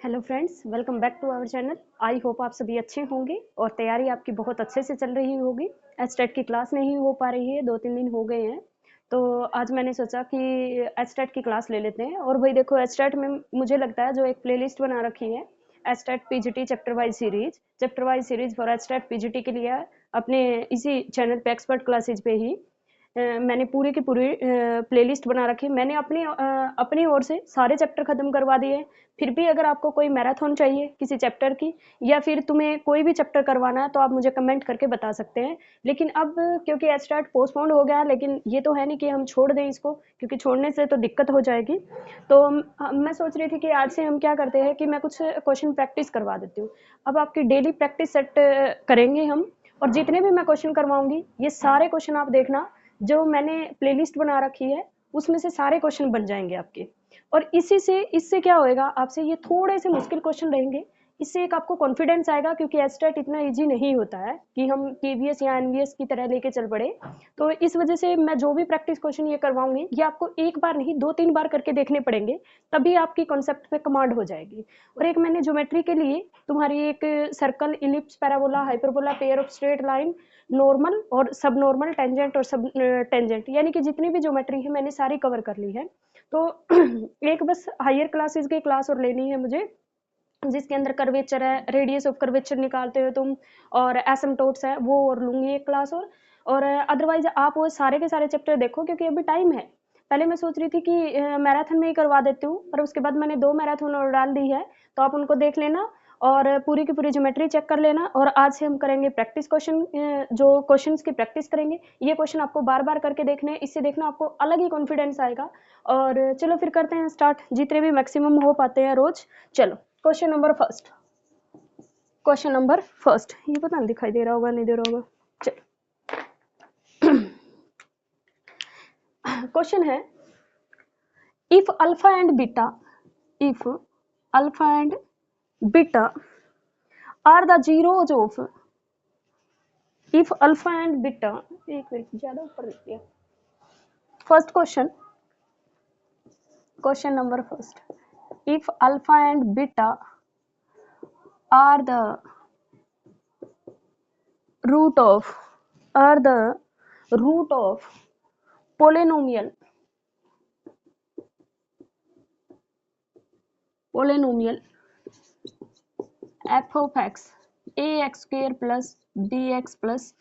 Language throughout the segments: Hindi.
Hello friends, welcome back to our channel. I hope आप सभी अच्छे होंगे और तैयारी आपकी बहुत अच्छे से चल रही होगी। एचटेट की क्लास नहीं हो पा रही है, 2-3 दिन हो गए हैं, तो आज मैंने सोचा कि एचटेट की क्लास ले लेते हैं। और भाई देखो, एचटेट में मुझे लगता है जो एक प्लेलिस्ट बना रखी है HTET PGT chapter wise series for HTET PGT के लिए अपने इसी चैनल पे एक्सपर्ट क्लासेज पे ही मैंने पूरी की पूरी प्लेलिस्ट बना रखी है। मैंने अपनी ओर से सारे चैप्टर ख़त्म करवा दिए। फिर भी अगर आपको कोई मैराथन चाहिए किसी चैप्टर की, या फिर तुम्हें कोई भी चैप्टर करवाना है, तो आप मुझे कमेंट करके बता सकते हैं। लेकिन अब क्योंकि एचटेट पोस्टपोन्ड हो गया है, लेकिन ये तो है नहीं कि हम छोड़ दें इसको, क्योंकि छोड़ने से तो दिक्कत हो जाएगी। तो मैं सोच रही थी कि आज से हम क्या करते हैं कि मैं कुछ क्वेश्चन प्रैक्टिस करवा देती हूँ। अब आपकी डेली प्रैक्टिस सेट करेंगे हम, और जितने भी मैं क्वेश्चन करवाऊंगी ये सारे क्वेश्चन आप देखना, जो मैंने प्लेलिस्ट बना रखी है उसमें से सारे क्वेश्चन बन जाएंगे आपके। और इससे क्या होएगा, आपसे ये थोड़े से मुश्किल क्वेश्चन रहेंगे, इससे एक आपको कॉन्फिडेंस आएगा, क्योंकि एचटेट इतना इजी नहीं होता है कि हम केवीएस या एनवीएस की तरह लेके चल पड़े। तो इस वजह से मैं जो भी प्रैक्टिस क्वेश्चन ये करवाऊंगी, ये आपको एक बार नहीं 2-3 बार करके देखने पड़ेंगे, तभी आपकी कॉन्सेप्ट पे कमांड हो जाएगी। और एक मैंने ज्योमेट्री के लिए तुम्हारी एक circle, ellipse, parabola, hyperbola, pair of straight line, normal और सब नॉर्मल, टेंजेंट और सब टेंजेंट, यानी कि जितनी भी ज्योमेट्री है मैंने सारी कवर कर ली है। तो एक बस हायर क्लासेस की क्लास और लेनी है मुझे, जिसके अंदर कर्वेचर है, रेडियस ऑफ कर्वेचर निकालते हो तुम, और एसिम्पटोट्स है, वो और लूंगी एक क्लास। और अदरवाइज आप वो सारे के सारे चैप्टर देखो, क्योंकि अभी टाइम है। पहले मैं सोच रही थी कि मैराथन में ही करवा देती हूँ, पर उसके बाद मैंने 2 मैराथन और डाल दी है, तो आप उनको देख लेना और पूरी की पूरी ज्योमेट्री चेक कर लेना। और आज से हम करेंगे प्रैक्टिस क्वेश्चन, जो क्वेश्चंस की प्रैक्टिस करेंगे, ये क्वेश्चन आपको बार बार करके देखने हैं। इससे देखना आपको अलग ही कॉन्फिडेंस आएगा। और चलो फिर करते हैं स्टार्ट, जितने भी मैक्सिमम हो पाते हैं रोज। चलो क्वेश्चन नंबर फर्स्ट, ये पता नहीं दिखाई दे रहा होगा नहीं दे रहा होगा। चलो क्वेश्चन है, if alpha and beta are the zeros of, if alpha and beta, एक मिनट ज्यादा ऊपर लिख दिया। First question number first, if alpha and beta are the root of polynomial f of x ax square plus bx plus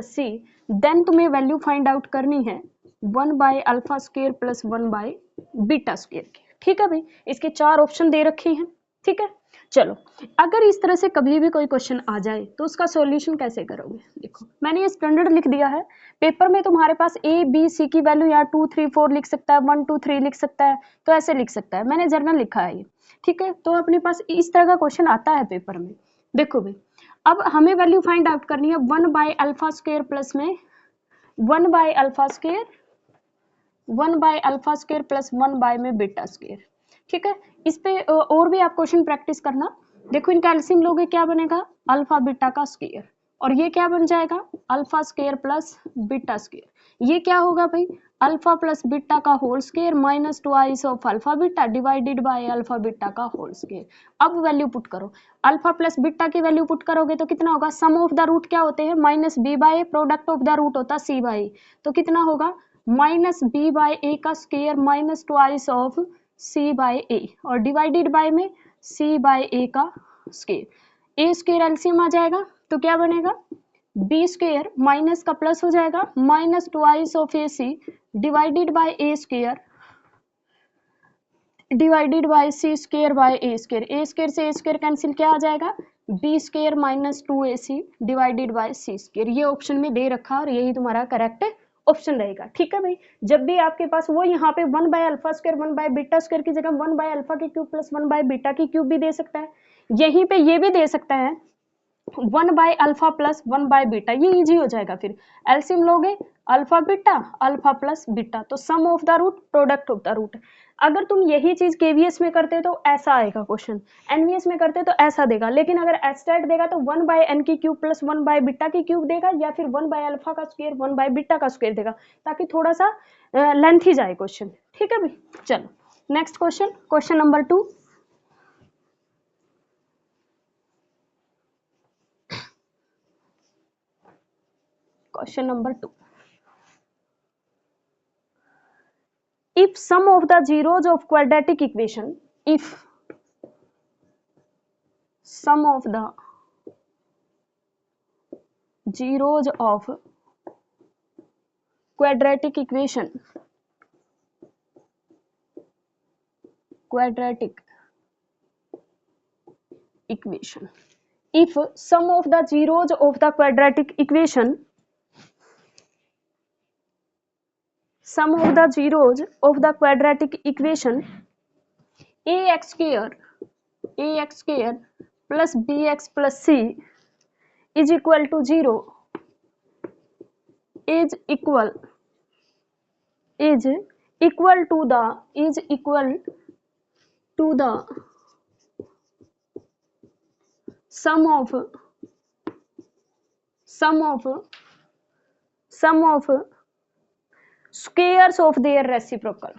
c, then तुम्हें वैल्यू फाइंड आउट करनी है 1 by alpha square plus 1 by beta square की। ठीक है भाई, इसके 4 ऑप्शन दे रखे हैं। ठीक है, चलो अगर इस तरह से कभी भी कोई क्वेश्चन आ जाए तो उसका सॉल्यूशन कैसे करोगे। देखो मैंने ये स्टैंडर्ड लिख दिया है, पेपर में तुम्हारे पास ए बी सी की वैल्यू यहाँ 2 3 4 लिख सकता है, 1 2 3 लिख सकता है, तो ऐसे लिख सकता है। मैंने जर्नल लिखा है ये। ठीक है, तो अपने पास इस तरह का क्वेश्चन आता है पेपर में। देखो भाई, अब हमें वैल्यू फाइंड आउट करनी है 1 बाय अल्फा स्क्वायर प्लस में 1 by alpha square plus 1 by में बीटा स्क्वायर। ठीक है, इस पे और भी आप क्वेश्चन प्रैक्टिस करना। देखो इनका एलसीएम लोगे, क्या बनेगा, अल्फा बीटा का स्क्वायर, और ये क्या बन जाएगा, alpha square plus beta square. ये क्या होगा भाई, अल्फा प्लस बीटा का whole square minus twice of alpha beta divided by alpha beta का होल स्क्वायर। अब वैल्यू पुट करो, अल्फा प्लस बीटा की वैल्यू पुट करोगे तो कितना होगा, सम ऑफ द रूट क्या होते हैं, minus B by, product of the root होता है सी बाय, तो कितना होगा माइनस बी बाय ए का square minus twice of C by A, और डिवाइडेड बाय में सी बाय ए का स्क्वायर। ए स्क्वायर एलसीएम आ जाएगा तो क्या बनेगा, बी स्क्वायर माइनस का प्लस हो जाएगा minus twice of A C divided by A square divided by C square by A square. A square से ए स्क्वायर कैंसिल, क्या आ जाएगा, B square minus 2ac divided by C square. ये ऑप्शन में दे रखा और यही तुम्हारा करेक्ट ऑप्शन रहेगा। ठीक है भाई, जब भी आपके पास वो यहाँ पे 1 by alpha square 1 by beta square की जगह 1 बाय अल्फा की क्यूब प्लस 1 बाय बीटा की क्यूब भी दे सकता है, यहीं पे ये भी दे सकता है 1 by alpha plus 1 by beta. ये इजी हो जाएगा। फिर एलसीएम लोगे अल्फा अल्फा प्लस बीटा, तो sum of the root product of the root. अगर तुम यही चीज केवीएस में करते तो ऐसा आएगा क्वेश्चन, एनवीएस में करते तो ऐसा देगा, लेकिन अगर एचटेट देगा तो 1 बाय एन की क्यूब प्लस 1 बाय बीटा की क्यूब देगा, या फिर 1 बाय अल्फा का स्क्वायर 1 बाय बीटा का स्क्वायर देगा, ताकि थोड़ा सा लेंथी जाए क्वेश्चन। ठीक है भाई, चलो next question, question number 2। Question number 2, if sum of the zeros of quadratic equation, if sum of the zeros of quadratic equation, if sum of the zeros of the quadratic equation, sum of the zeros of the quadratic equation ax square plus bx plus c is equal to 0 is equal to the sum of squares of their reciprocal,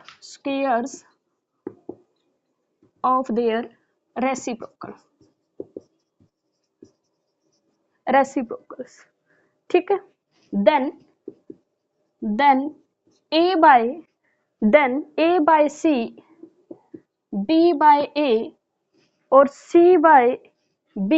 reciprocals, ठीक है। Then a by c, b by a और c by b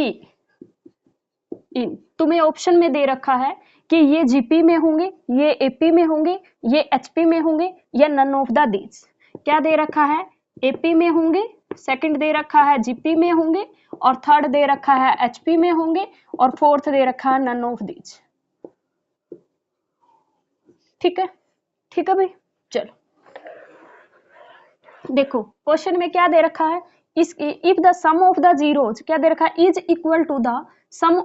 इन तुम्हें ऑप्शन में दे रखा है कि ये जीपी में होंगे, ये एपी में होंगे, ये एचपी में होंगे या नन ऑफ द दीज। क्या दे रखा है? एपी में होंगे, सेकंड दे रखा है जीपी में होंगे और थर्ड दे रखा है एचपी में होंगे और फोर्थ दे रखा है नन ऑफ दीज। ठीक है, ठीक है भाई। चलो देखो क्वेश्चन में क्या दे रखा है, if the sum of the zeros, क्या दे रखा है, is equal to the sum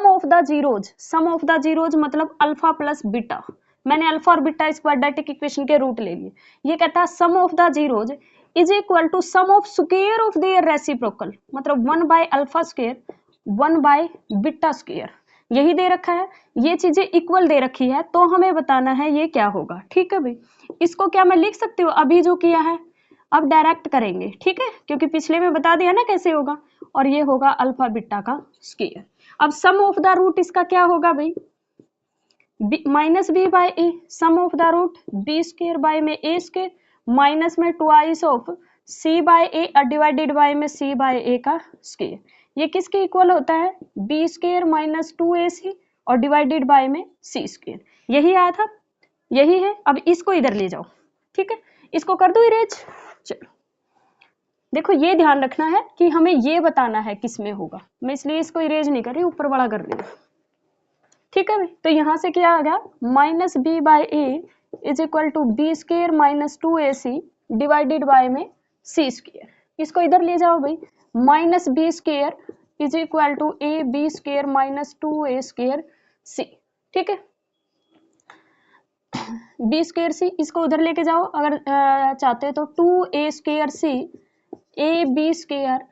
of the zeros. Sum of the zeros मतलब अल्फा प्लस बीटा। मैंने अल्फा और बीटा इस क्वाड्रेटिक इक्वेशन के रूट ले लिए। ये कहता है sum of the zeros is equal to sum of square of their reciprocal, मतलब 1 by alpha square 1 by beta square. यही दे रखा है, ये चीजें इक्वल दे रखी है तो हमें बताना है ये क्या होगा। ठीक है भाई, इसको क्या मैं लिख सकती हूँ अभी जो किया है, अब डायरेक्ट करेंगे। ठीक है, क्योंकि पिछले में बता दिया ना कैसे होगा। और ये होगा अल्फा बीटा का स्क्वायर। अब सम ऑफ द रूट इसका क्या होगा भाई, minus B by a, sum of the root b square by में ए स्क्वायर माइनस में twice of C by a divided by में सी बाय ए का स्क्वायर। ये किसके इक्वल होता है, बी स्क्वायर माइनस 2ac और डिवाइडेड बाय में सी स्क्वायर। यही आया था, यही है। अब इसको इधर ले जाओ। ठीक है, इसको कर दो इरेज। चलो देखो ये ध्यान रखना है कि हमें ये बताना है किस में होगा, मैं इसलिए इसको इरेज नहीं कर रही, ऊपर बड़ा कर रही हूँ। ठीक है, तो यहां से क्या आ गया, minus B by A is equal to B square minus 2ac divided by में सी स्क्वायर। इसको इधर ले जाओ भाई, minus B square is equal to A B square minus 2a square C. ठीक है, बी स्क्वायर सी, इसको उधर लेके जाओ अगर चाहते तो 2a square c a B square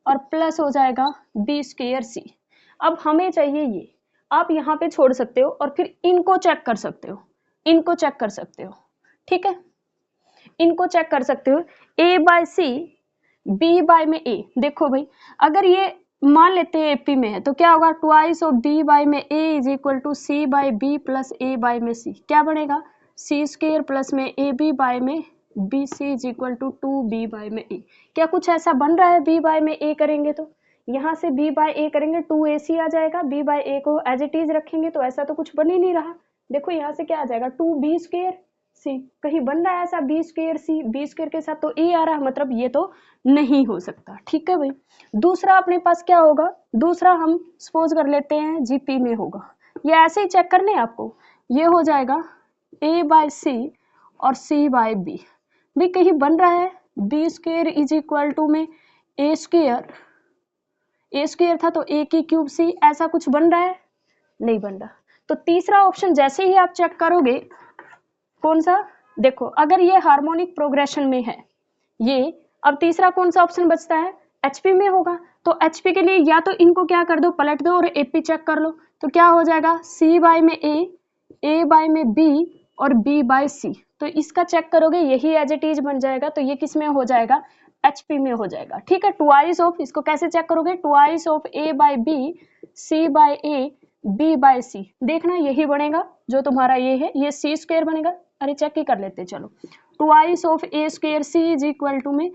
और प्लस हो जाएगा बी स्क्वायर सी। अब हमें चाहिए ये, आप यहाँ पे छोड़ सकते हो और फिर इनको चेक कर सकते हो, इनको चेक कर सकते हो। ठीक है, इनको चेक कर सकते हो, a by c b by में a। देखो भाई अगर ये मान लेते हैं एपी में है तो क्या होगा, ट्वाइस ऑफ b बाय में a is equal to c by b plus a by में c। क्या बनेगा, सी स्क्वायर प्लस में ए बी बाय में b c is equal to 2b by में a। क्या कुछ ऐसा बन रहा है, b बाय में a करेंगे तो यहाँ से b बाय a करेंगे 2ac आ जाएगा, b बाय a को एज इट इज रखेंगे तो ऐसा तो कुछ बन ही नहीं रहा। देखो यहाँ से क्या आ जाएगा, 2b स्क्वायर सी, कहीं बन रहा है ऐसा b स्क्वायर सी, b स्क्वायर के साथ तो a आ रहा है, मतलब ये तो नहीं हो सकता। ठीक है भाई, दूसरा अपने पास क्या होगा, दूसरा हम सपोज कर लेते हैं जीपी में होगा। ये ऐसे ही चेक करने आपको, ये हो जाएगा a बाय सी और c बाय b। भी कहीं बन रहा है b square is equal to में a स्क्वायर था तो a की क्यूब c, ऐसा कुछ बन रहा है, नहीं बन रहा। तो तीसरा ऑप्शन जैसे ही आप चेक करोगे, कौन सा, देखो अगर ये हार्मोनिक प्रोग्रेशन में है ये, अब तीसरा कौन सा ऑप्शन बचता है, एचपी में होगा। तो एचपी के लिए या तो इनको क्या कर दो, पलट दो और एपी चेक कर लो। तो क्या हो जाएगा, सी बाय में ए बाय में बी और बी बाय सी। तो तो इसका चेक करोगे, यही एज इट इज बन जाएगा, तो ये किस में हो जाएगा, HP में हो जाएगा। ठीक है, ट्वाइस ऑफ, इसको कैसे चेक करोगे, twice of A by B, C by A, B by C, देखना यही बनेगा जो तुम्हारा ये है, ये C स्क्वायर बनेगा। अरे चेक ही कर लेते, चलो, twice of A square C is equal to में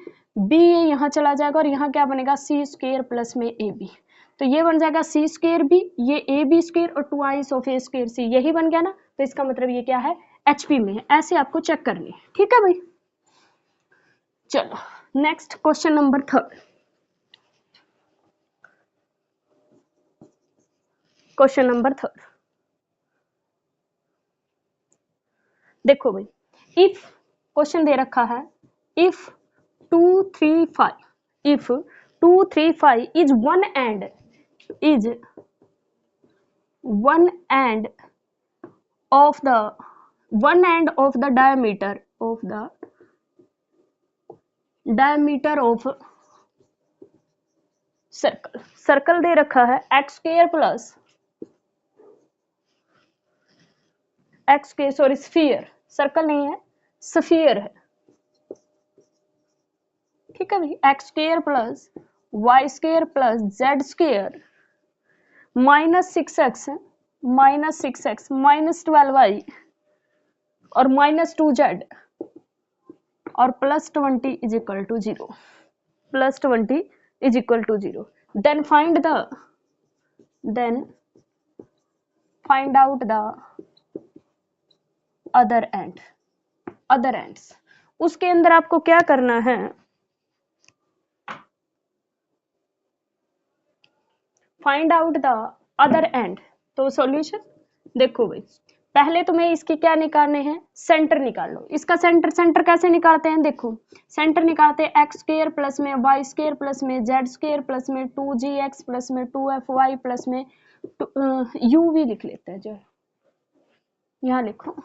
B यहाँ चला जाएगा और यहाँ क्या बनेगा, C स्क्वायर प्लस में AB, तो ये बन जाएगा C स्क्वायर B, ये AB स्क्वायर और twice of A square C, यही बन गया ना, तो इसका मतलब ये क्या है, HP में है। ऐसे आपको चेक करनी है। ठीक है भाई, चलो next question number 3, question number 3, देखो भाई, इफ क्वेश्चन दे रखा है, if 2 3 5, if 2 3 5 is one end, is one end of the diameter of circle दे रखा है x स्क्वायर प्लस x के, सॉरी स्फीयर, सर्कल नहीं है स्फीयर है। ठीक है भाई, x square plus y square plus z square minus 6x minus 12y और माइनस 2z और plus 20 is equal to 0, plus 20 is equal to 0, then find out the other ends. उसके अंदर आपको क्या करना है, find out the other end. तो सॉल्यूशन देखो भाई, पहले तुम्हें इसकी क्या निकालने हैं, सेंटर निकाल लो। इसका सेंटर कैसे निकालते हैं, देखो सेंटर निकालते हैं x स्क्वायर प्लस में y स्क्वायर प्लस में z स्क्वायर प्लस में 2gx प्लस में 2fy प्लस में u भी लिख लेते हैं, जो यहाँ लिखो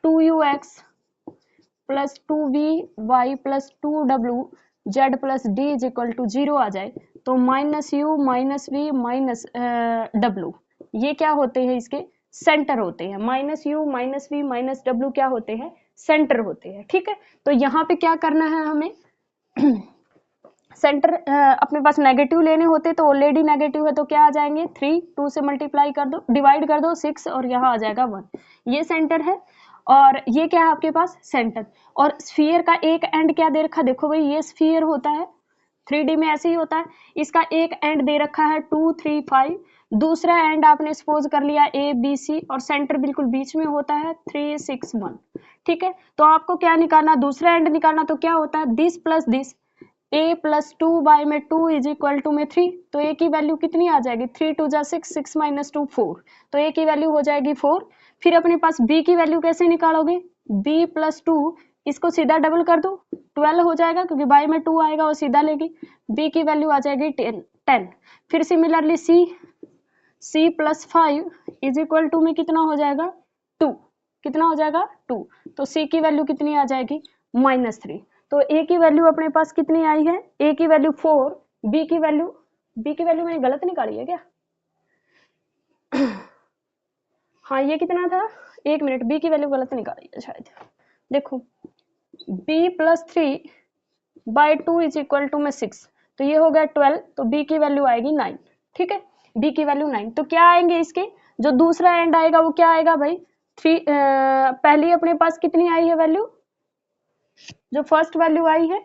2ux plus 2vy plus 2wz plus d is equal to 0 आ जाए, तो minus u minus v minus w, ये क्या होते हैं, इसके सेंटर होते हैं। Minus u minus v minus w क्या होते हैं, सेंटर होते हैं। ठीक है, तो यहाँ पे क्या करना है हमें, सेंटर अपने पास नेगेटिव लेने होते तो ऑलरेडी नेगेटिव है, तो क्या आ जाएंगे 3, 2 से मल्टीप्लाई कर दो, डिवाइड कर दो 6 और यहाँ आ जाएगा 1, ये सेंटर है। और ये क्या है आपके पास, सेंटर। और स्फीयर का एक एंड क्या दे रखा, देखो भाई ये स्फीयर होता है, 3D में ऐसे ही होता है। इसका एक एंड दे रखा है 2 3 5, दूसरा एंड आपने सपोज कर लिया A B C और सेंटर बिल्कुल बीच में होता है 3 6 1। ठीक है, तो आपको क्या निकालना, दूसरा एंड निकालना, तो क्या होता है this plus this, a plus 2 by में 2 इज इक्वल टू में 3, तो a की वैल्यू कितनी आ जाएगी, 3 2 जा 6, 6 माइनस 2 4, तो a की वैल्यू हो जाएगी 4। फिर अपने पास b की वैल्यू कैसे निकालोगे, b प्लस 2, इसको सीधा डबल कर दो 12 हो जाएगा, क्योंकि बाय में 2 आएगा और सीधा लेगी, b की वैल्यू आ जाएगी 10। फिर similarly c plus 5 is equal to में कितना हो जाएगा 2, कितना हो जाएगा 2, तो c की वैल्यू कितनी आ जाएगी -3। तो a की वैल्यू अपने पास कितनी आई है, a की वैल्यू 4, b की वैल्यू मैंने गलत निकाली है क्या, हाँ ये कितना था, एक मिनट, b की वैल्यू गलत निकाली है शायद, देखो b plus 3 by 2 is equal to में 6, तो ये हो गया 12, तो b की वैल्यू आएगी 9। ठीक है, b की वैल्यू 9, तो क्या आएंगे इसके, जो दूसरा एंड आएगा वो क्या आएगा भाई 3, पहली अपने पास कितनी आई है वैल्यू, जो फर्स्ट वैल्यू आई है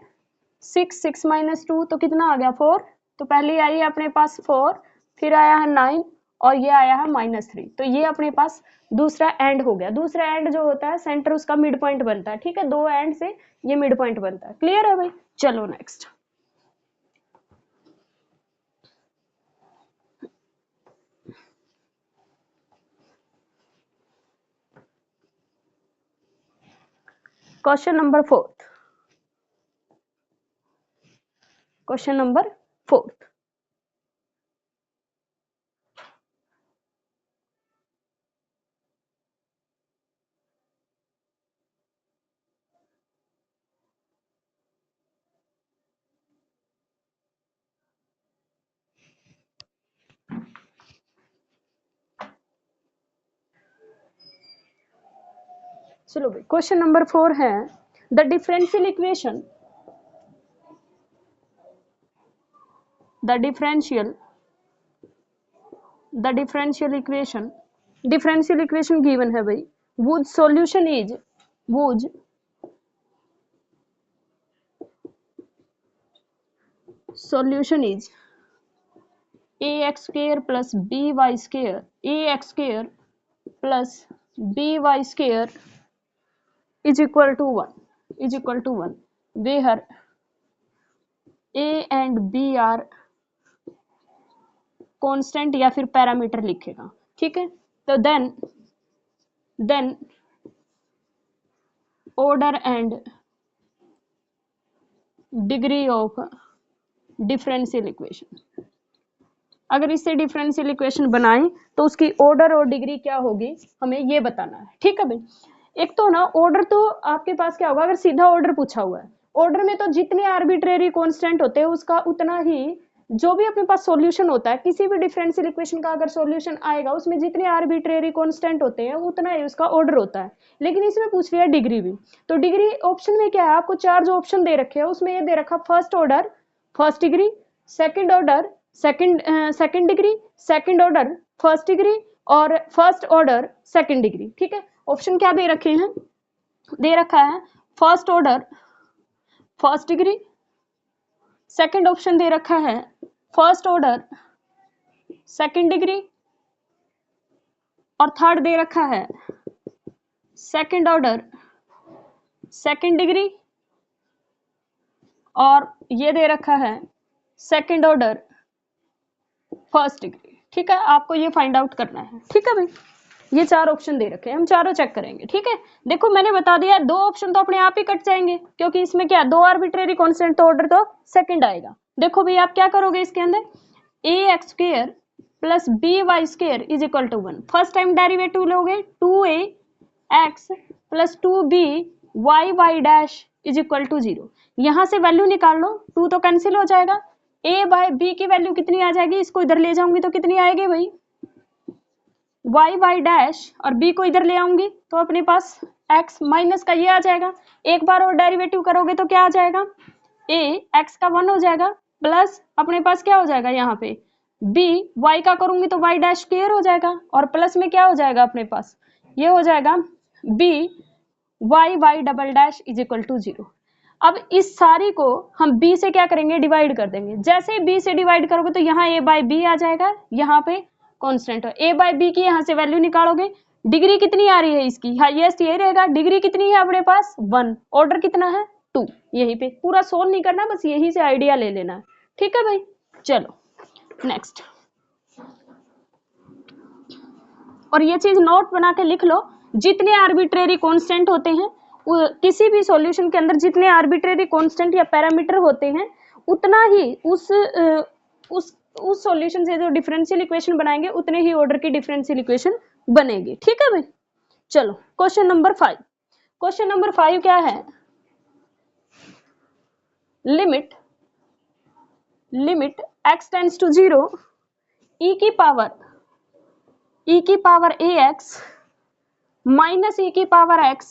6, 6 माइनस 2, तो कितना आ गया 4, तो पहले आई है अपने पास 4, फिर आया है 9 और ये आया है -3, तो ये अपने पास दूसरा एंड हो गया। दूसरा एंड जो होता है सेंटर उसका मिड पॉइंट बनता है। ठीक है, दो एंड से ये मिड पॉइंट बनता है। क्लियर है भाई, चलो next, question number 4, question number 4, चलो भाई क्वेश्चन नंबर 4 है the differential equation differential equation given है भाई was solution is ax square plus by square is equal to 1 where a and b are constant या फिर पैरामीटर लिखेगा, ठीक है। तो then order and degree of differential equation, अगर इससे डिफरेंशियल इक्वेशन बनाएं तो उसकी ऑर्डर और डिग्री क्या होगी हमें ये बताना है, ठीक है भाई। एक तो ना ऑर्डर तो आपके पास क्या होगा, अगर सीधा ऑर्डर पूछा हुआ है, ऑर्डर में तो जितने आर्बिट्रेरी कांस्टेंट होते हैं उसका उतना ही जो भी अपने पास सॉल्यूशन होता है, किसी भी डिफरेंशियल इक्वेशन का अगर सॉल्यूशन आएगा उसमें जितने आर्बिट्रेरी कांस्टेंट होते हैं उतना ही उसका ऑर्डर होता है। लेकिन इसमें पूछ लिया डिग्री भी, तो डिग्री ऑप्शन में क्या है, आपको 4 जो ऑप्शन दे रखे हैं उसमें ये दे रखा first order first degree, second order second degree, second order first degree और फर्स्ट ऑर्डर सेकंड डिग्री, ठीक है। ऑप्शन क्या दे रखे हैं, दे रखा है first order first degree, second option दे रखा है फर्स्ट ऑर्डर सेकंड डिग्री और थर्ड दे रखा है सेकंड ऑर्डर सेकंड डिग्री और ये दे रखा है सेकंड ऑर्डर फर्स्ट डिग्री, ठीक है। आपको ये फाइंड आउट करना है, ठीक है भाई। ये 4 ऑप्शन दे रखे हैं, हम चारों चेक करेंगे, ठीक है। देखो मैंने बता दिया 2 ऑप्शन तो अपने आप ही कट जाएंगे क्योंकि इसमें क्या 2 आर्बिट्रेरी कांस्टेंट, तो ऑर्डर तो सेकंड आएगा। देखो भाई आप क्या करोगे इसके अंदर, ax square plus by square is equal to 1, first time derivative लोगे 2ax plus 2by dash is equal to 0, यहां से वैल्यू निकाल लो, 2 तो कैंसिल हो जाएगा, a बाय b की वैल्यू कितनी आ जाएगी, इसको इधर ले जाऊंगी तो कितनी आएगी भाई y डैश, और b को इधर ले आऊंगी तो अपने पास x माइनस का ये आ जाएगा, एक बार और डेरिवेटिव करोगे तो क्या आ जाएगा, a x का 1 हो जाएगा प्लस अपने पास क्या हो जाएगा यहाँ पे b y का करूंगी तो y डैश स्क्वायर हो जाएगा और प्लस में क्या हो जाएगा अपने पास ये हो जाएगा b y double dash is equal to 0। अब इस सारी को हम b से क्या करेंगे, डिवाइड कर देंगे। जैसे b से डिवाइड करोगे तो यहाँ a बाई बी आ जाएगा, यहाँ पे कांस्टेंट है a बाई बी की, यहाँ से वैल्यू निकालोगे, डिग्री कितनी आ रही है इसकी, हाईएस्ट ये रहेगा, डिग्री कितनी है अपने पास 1, ऑर्डर कितना है 2, यहीं पे पूरा सोल्व नहीं करना, बस यहीं से आइडिया ले लेना है, ठीक है भाई। चलो नेक्स्ट, और ये चीज नोट बना के लिख लो, जितने आर्बिट्रेरी कांस्टेंट होते हैं किसी भी सॉल्यूशन के अंदर, जितने आर्बिट्रेरी कांस्टेंट या पैरामीटर होते हैं उतना ही उस सॉल्यूशन से जो डिफरेंशियल इक्वेशन बनाएंगे उतने ही ऑर्डर की डिफरेंशियल इक्वेशन बनेगी, ठीक है भाई। चलो क्वेश्चन नंबर 5, क्वेश्चन नंबर 5 क्या है, limit x tends to 0 e की पावर ax माइनस e की पावर x,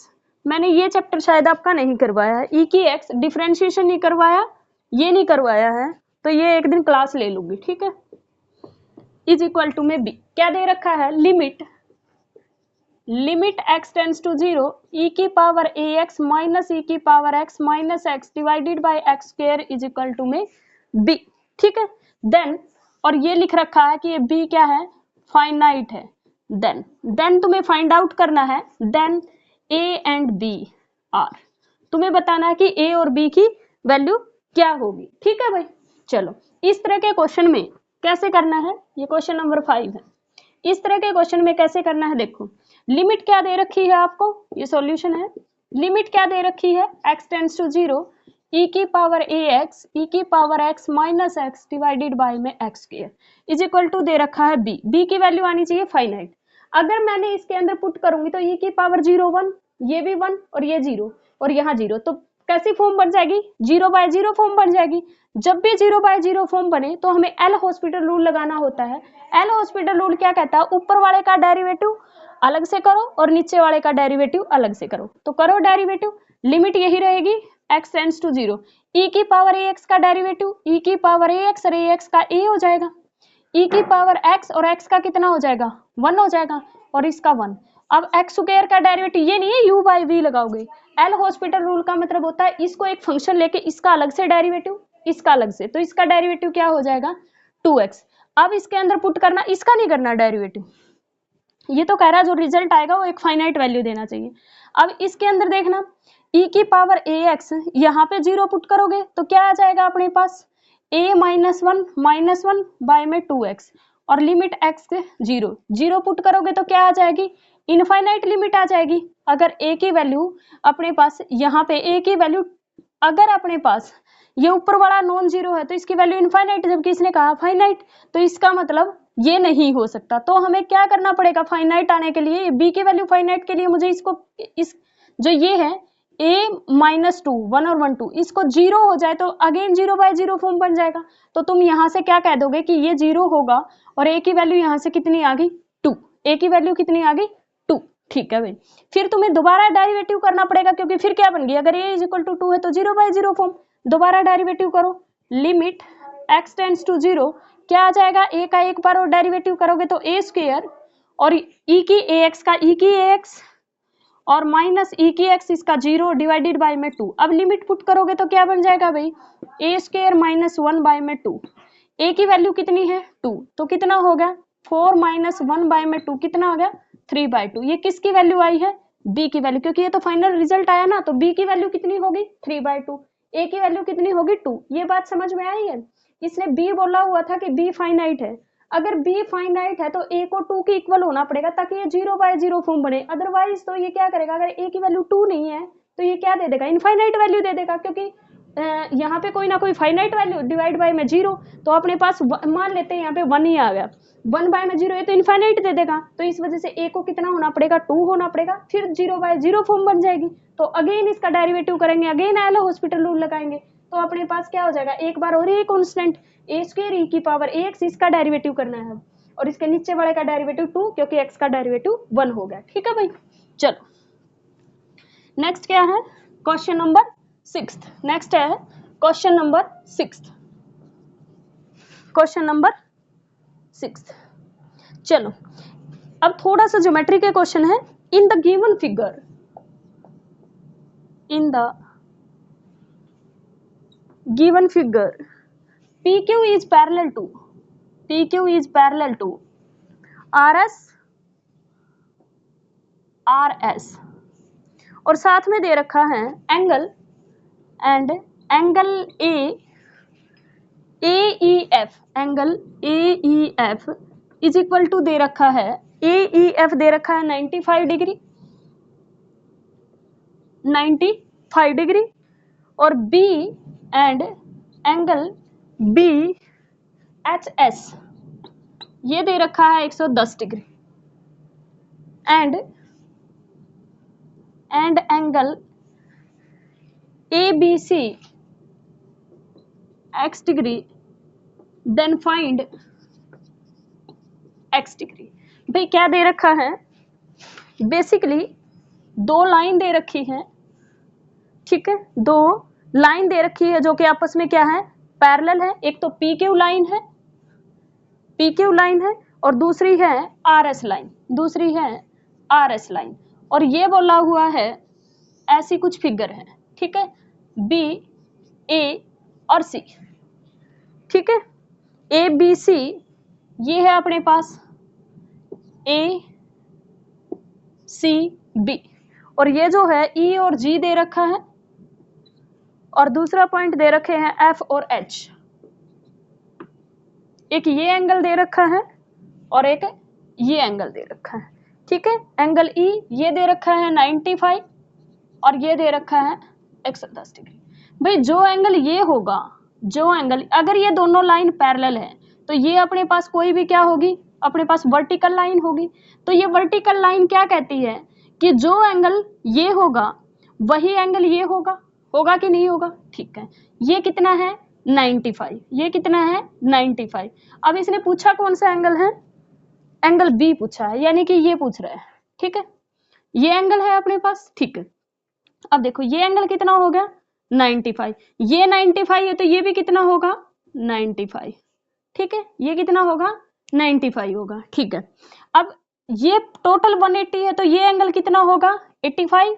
मैंने ये चैप्टर शायद आपका नहीं करवाया है, e की x डिफरेंशिएशन नहीं करवाया, ये नहीं करवाया है, तो ये एक दिन क्लास ले लूंगी, ठीक है। इज इक्वल टू में b क्या दे रखा है, limit x tends to 0 e की पावर ax माइनस e की power x minus x divided by x square is equal to में b, ठीक है। देन और ये लिख रखा है कि ये b क्या है, फाइनाइट है। देन तुम्हें फाइंड आउट करना है, then a and b are, तुम्हें बताना है कि a और b की वैल्यू क्या होगी, ठीक है भाई। चलो इस तरह के क्वेश्चन में कैसे करना है, ये क्वेश्चन नंबर 5 है, इस तरह के क्वेश्चन में कैसे करना है, देखो लिमिट क्या दे रखी है आपको, ये सॉल्यूशन है, लिमिट क्या दे रखी है, x टेंड्स टू 0 e की पावर ax e की power x minus x divided by में x square is equal to दे रखा है b की वैल्यू आनी चाहिए फाइनाइट। अगर मैंने इसके अंदर पुट करूंगी तो e की पावर 0 1, ये भी 1 और ये 0 और यहाँ 0, तो कैसी फॉर्म बन जाएगी, 0 बाय 0 फॉर्म बन जाएगी। जब भी 0 बाय 0 फॉर्म बने तो हमें एल हॉस्पिटल रूल लगाना होता है। एल हॉस्पिटल रूल क्या कहता है, ऊपर वाले का डेरिवेटिव अलग से करो और नीचे वाले का डेरिवेटिव अलग से करो। तो करो डेरिवेटिव, लिमिट यही रहेगी x टेंड्स टू 0, e की पावर ax का डेरिवेटिव e की पावर ax और ax का a हो जाएगा, e की पावर x और x का कितना हो जाएगा 1 हो जाएगा और इसका 1। अब x स्क्वायर का डेरिवेटिव ये नहीं है u बाई v लगाओगे, एल हॉस्पिटल रूल का मतलब होता है इसको एक फंक्शन लेके इसका अलग से डेरिवेटिव इसका अलग से, तो इसका डेरिवेटिव क्या हो जाएगा 2x। अब इसके अंदर पुट करना, इसका नहीं करना डेरिवेटिव, ये तो कह रहा है जो रिजल्ट आएगा वो एक फाइनाइट वैल्यू देना चाहिए। अब इसके अंदर देखना e की पावर ax यहाँ पे 0 पुट करोगे तो क्या आ जाएगा अपने पास a -1 बाय में 2x और लिमिट x के 0 पुट करोगे तो क्या आ जाएगी इनफाइनाइट लिमिट आ जाएगी। अगर a की वैल्यू अपने पास यहाँ पे a की वैल्यू अगर अपने पास ये ऊपर वाला नॉन जीरो है तो इसकी वैल्यू इनफाइनाइट, जबकि इसने कहा फाइनाइट, तो इसका मतलब ये नहीं हो सकता। तो हमें क्या करना पड़ेगा फाइनाइट आने के लिए, b की वैल्यू फाइनाइट के लिए मुझे इसको इस जो ये है a -2 1 और 1 2 इसको 0 हो जाए तो अगेन 0 बाय 0 फॉर्म बन जाएगा। तो तुम यहाँ से क्या कह दोगे कि ये 0 होगा और a की वैल्यू यहाँ से कितनी आ गई 2, a की वैल्यू कितनी आ गई 2, ठीक है भाई। फिर तुम्हें दोबारा डेरिवेटिव करना पड़ेगा क्योंकि फिर क्या बन गई, अगर a = 2 है तो 0 बाय 0 फॉर्म, दोबारा डेरिवेटिव करो, लिमिट x टेंड्स टू 0 क्या आ जाएगा a का एक बार और डेरिवेटिव करोगे तो a स्क्वायर और e की ax का e की ax और माइनस e की x इसका 0 डिवाइडेड बाय में 2। अब लिमिट पुट करोगे तो क्या बन जाएगा भाई a स्क्वायर -1 बाय में 2, a की वैल्यू कितनी है 2, तो कितना हो गया 4 - 1 बाय में 2 कितना आ गया 3/2। ये किसकी वैल्यू आई है b की वैल्यू, क्योंकि ये तो फाइनल रिजल्ट आया ना, तो b की वैल्यू कितनी होगी 3/2, a की वैल्यू कितनी होगी 2। ये बात समझ में आई है। इसने b बोला हुआ था कि b फाइनाइट है, अगर b फाइनाइट है तो a को 2 के इक्वल होना पड़ेगा ताकि ये 0 बाय 0 फॉर्म बने, अदरवाइज तो ये क्या करेगा, अगर a की वैल्यू 2 नहीं है तो ये क्या दे देगा इनफाइनाइट वैल्यू दे देगा, क्योंकि यहाँ पे कोई ना कोई फाइनाइट वैल्यू डिवाइड बाय में 0, तो अपने पास मान लेते हैं यहाँ पे 1 ही आ गया, 1 बाय में 0 है तो इनफाइनाइट दे देगा, तो इस वजह से a को कितना होना पड़ेगा 2 होना पड़ेगा, फिर 0 बाय 0 फॉर्म बन जाएगी। तो अगेन इसका डेरिवेटिव करेंगे, अगेन एल हॉस्पिटल रूल लगाएंगे, तो अपने पास क्या हो जाएगा एक बार और ये कांस्टेंट a स्क्वायर e की पावर ax इसका डेरिवेटिव करना है और इसके नीचे वाले का डेरिवेटिव 2 क्योंकि x का डेरिवेटिव 1 हो गया, ठीक है भाई। चलो नेक्स्ट क्या है क्वेश्चन नंबर 6, नेक्स्ट है क्वेश्चन नंबर 6, क्वेश्चन नंबर 6। चलो अब थोड़ा सा ज्योमेट्री के क्वेश्चन है। In the given figure, in the given figure PQ is parallel to RS और साथ में दे रखा है angle and angle AEF, angle AEF is equal to दे रखा है AEF दे रखा है 95 डिग्री और B एंड एंगल BHS ये दे रखा है 110 degree and angle ABC x degree, then find x degree. भाई क्या दे रखा है, बेसिकली दो लाइन दे रखी है, ठीक है, दो लाइन दे रखी है जो कि आपस में क्या है पैरेलल है, एक तो PQ लाइन है और दूसरी है RS लाइन, और ये बोला हुआ है ऐसी कुछ फिगर है, ठीक है, B A और C, ठीक है, ABC ये है अपने पास A C B और ये जो है E और G दे रखा है और दूसरा पॉइंट दे रखे हैं F और H, एक ये एंगल दे रखा है और एक ये एंगल दे रखा है, ठीक है। एंगल E ये दे रखा है 95 और ये दे रखा है 110 डिग्री। भाई जो एंगल ये होगा, जो एंगल अगर ये दोनों लाइन पैरेलल है तो ये अपने पास कोई भी क्या होगी, अपने पास वर्टिकल लाइन होगी। तो ये वर्टिकल लाइन क्या कहती है कि जो एंगल ये होगा वही एंगल ये होगा कि नहीं होगा, ठीक है। ये कितना है 95, ये कितना है 95। अब इसने पूछा कौन सा एंगल है, एंगल B पूछा है, यानी कि ये पूछ रहा है, ठीक है, ये एंगल है अपने पास, ठीक है। अब देखो ये एंगल कितना हो गया 95, ये 95 है तो ये भी कितना होगा 95, ठीक है, ये कितना होगा 95 होगा, ठीक है। अब ये टोटल 180 है तो ये एंगल कितना होगा 85,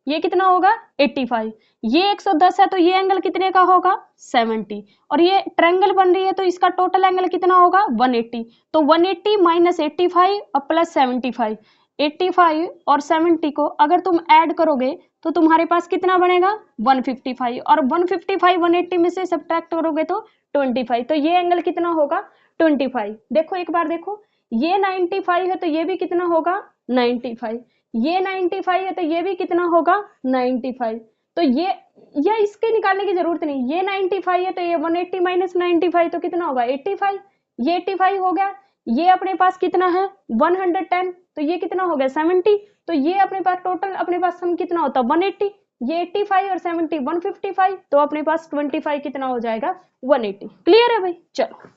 ये कितना होगा 85, ये 110 है तो ये एंगल कितने का होगा 70, और ये ट्रायंगल बन रही है तो इसका टोटल एंगल कितना होगा 180, तो 180 माइनस 85 और प्लस 75, 85 और 70 को अगर तुम ऐड करोगे तो तुम्हारे पास कितना बनेगा 155, और 155 180 में से सब्ट्रैक्ट करोगे तो 25, तो ये एंगल कितना होगा 25। देखो एक बार देखो, ये 95 है तो ये भी कितना होगा 95, ये 95 है तो ये भी कितना होगा 95, तो ये इसके निकालने की जरूरत नहीं, ये 95 है तो ये 180 माइनस 95 तो कितना होगा 85, ये 85 हो गया, ये अपने पास कितना है 110 तो ये कितना हो गया 70, तो ये अपने पास टोटल अपने पास सम कितना होता है 180, ये 85 और 70 155, तो अपने पास 25 कितना हो जाएगा 180। क्लियर है भाई? चलो,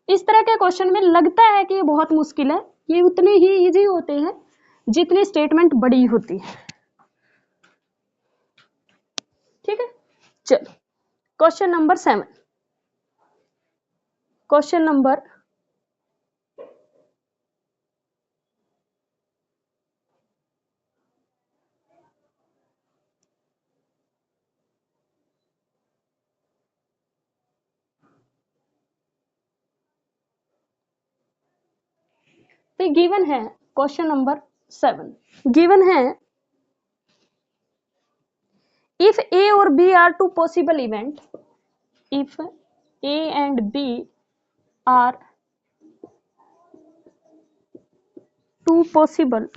इस तरह के क्वेश्चन में लगता है कि ये बहुत मुश्किल है, ये उतने ही इजी होते हैं जितनी स्टेटमेंट बड़ी होती है, ठीक है। चलो क्वेश्चन नंबर 7, क्वेश्चन नंबर 7 है, क्वेश्चन नंबर 7 गिवन है, if A or B are two possible event, if A and B are two possible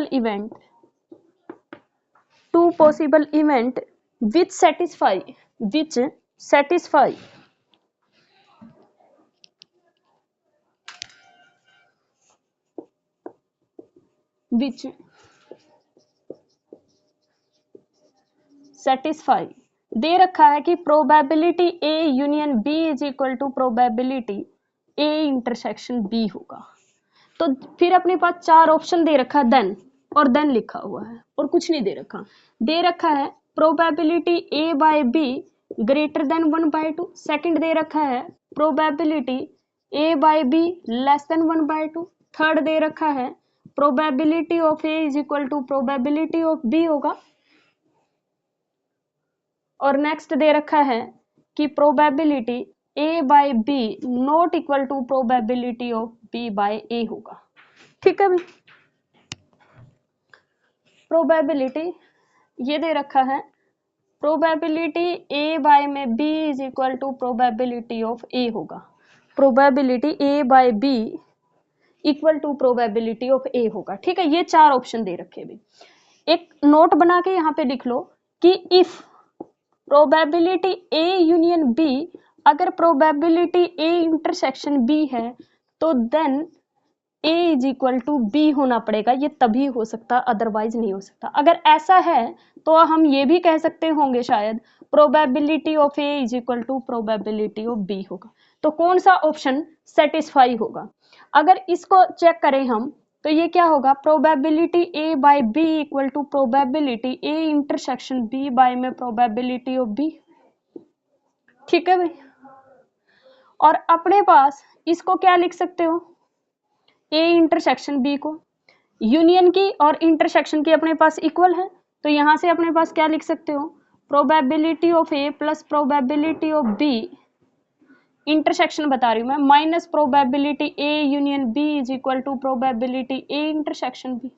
event which satisfy दे रखा है कि probability A union B is equal to probability A intersection B होगा। तो फिर अपने पास 4 ऑप्शन दे रखा है, देन और देन लिखा हुआ है और कुछ नहीं दे रखा। दे रखा है probability A by B greater than 1/2, second दे रखा है probability A by B less than 1/2, third दे रखा है probability of A is equal to probability of B होगा, और नेक्स्ट दे रखा है कि probability A by B not equal to probability of B by A होगा। ठीक है भाई, प्रोबेबिलिटी ये दे रखा है प्रोबेबिलिटी A बाय में B is equal to probability of A होगा, probability A by B equal to probability of A होगा। ठीक है, ये 4 ऑप्शन दे रखे भाई, एक नोट बना के यहाँ पे लिख लो कि if probability A union B, अगर प्रोबेबिलिटी A इंटरसेक्शन B है तो then A is equal to B होना पड़ेगा, ये तभी हो सकता, अदरवाइज नहीं हो सकता। अगर ऐसा है तो हम ये भी कह सकते होंगे शायद probability of A is equal to probability of B होगा। तो कौन सा ऑप्शन सेटिस्फाई होगा? अगर इसको चेक करें हम तो ये क्या होगा, probability A by B equal to probability A intersection B by में प्रोबेबिलिटी ऑफ B। ठीक है भाई, और अपने पास इसको क्या लिख सकते हो, A इंटरसेक्शन B को यूनियन की और इंटरसेक्शन की अपने पास इक्वल है, तो यहां से अपने पास क्या लिख सकते हो, probability of A plus probability of B intersection बता रही हूँ मैं, minus probability A union B is equal to probability A intersection B।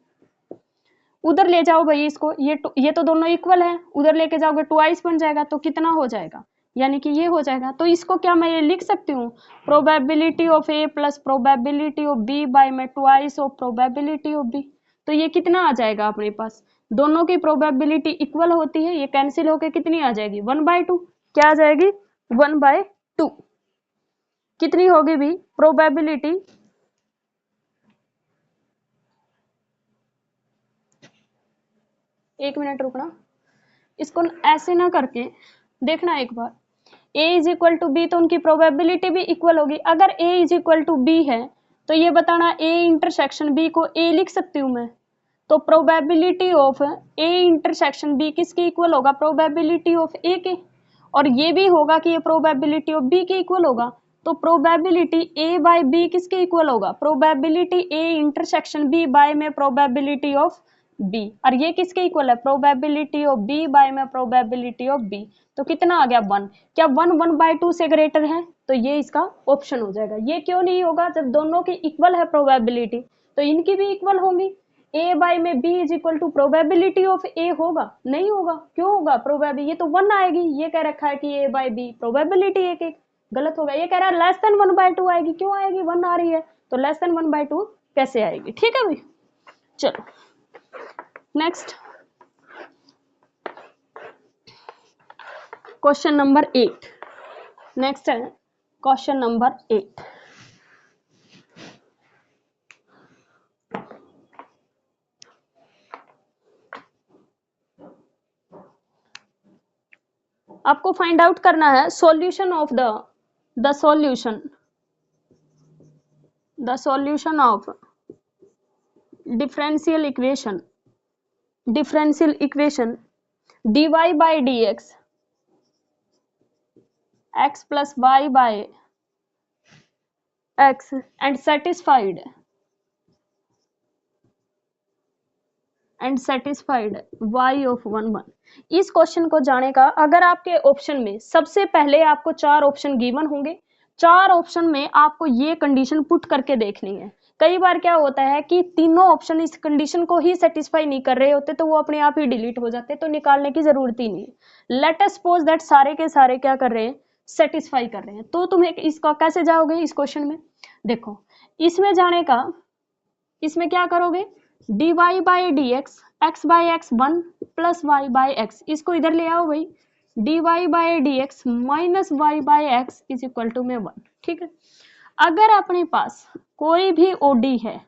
उधर ले जाओ भाई इसको, ये तो दोनों इक्वल है, उधर लेके जाओगे ट्वाइस बन जाएगा, तो कितना हो जाएगा, यानी कि ये हो जाएगा। तो इसको क्या मैं ये लिख सकती हूँ, probability of A plus probability of B by में twice of probability of B। तो ये कितना आ जाएगा अपने पास, दोनों की प्रोबेबिलिटी इक्वल होती है, ये कैंसिल होके कितनी आ जाएगी 1/2, क्या आ जाएगी 1/2। कितनी होगी भी प्रोबेबिलिटी, एक मिनट रुकना, इसको ऐसे ना करके देखना एक बार, A is equal to B तो उनकी प्रोबेबिलिटी भी इक्वल होगी। अगर A is equal to B है तो ये बताना ए इंटरसेक्शन बी को ए लिख सकती हूँ मैं, तो probability of A intersection B किसके इक्वल होगा, प्रोबेबिलिटी ऑफ ए के, और ये भी होगा कि ये प्रोबेबिलिटी ऑफ बी के इक्वल होगा, तो प्रोबेबिलिटी ए बाय बी किसके इक्वल होगा, probability A intersection B by में प्रोबेबिलिटी ऑफ बी, और ये किसके इक्वल है, प्रोबेबिलिटी ऑफ बी बाय में प्रोबेबिलिटी ऑफ बी, तो कितना आ गया 1, क्या 1/2 से ग्रेटर है, तो ये इसका ऑप्शन हो जाएगा। ये क्यों नहीं होगा, जब दोनों की इक्वल है प्रोबेबिलिटी तो इनकी भी इक्वल होंगी, ए बाय में B is equal to probability of A होगा, नहीं होगा, क्यों होगा, प्रोबेबिलिटी, ये तो 1 आएगी, ये कह रखा है कि ए बाय बी प्रोबेबिलिटी एक एक, गलत होगा, ये कह रहा है लेस देन 1/2 आएगी, क्यों आएगी, 1 आ रही है, तो लेस देन 1/2 कैसे आएगी, ठीक है भाई। चलो नेक्स्ट क्वेश्चन नंबर 8, नेक्स्ट है क्वेश्चन नंबर 8। आपको फाइंड आउट करना है solution of the solution of differential equation dy by dx x plus y by x and satisfied y of 1 1। इस क्वेश्चन को जाने का, अगर आपके ऑप्शन में सबसे पहले आपको 4 ऑप्शन गिवन होंगे, 4 ऑप्शन में आपको ये कंडीशन पुट करके देखनी है। कई बार क्या होता है कि तीनों ऑप्शन इस कंडीशन को ही सेटिस्फाई नहीं कर रहे होते, तो वो अपने आप ही डिलीट हो जाते, तो निकालने की जरूरत ही नहीं है। लेट अस सपोज दैट सारे के सारे क्या कर रहे हैं, सेटिस्फाई कर रहे हैं, तो तुम्हें इसका कैसे जाओगे इस क्वेश्चन में, देखो इसमें जाने का, इसमें क्या करोगे, dy by D x x by x 1 plus y by x, इसको इधर ले आओ भाई, dy by D x minus y by x is equal to में 1, ठीक है। अगर अपने पास कोई भी ओडी है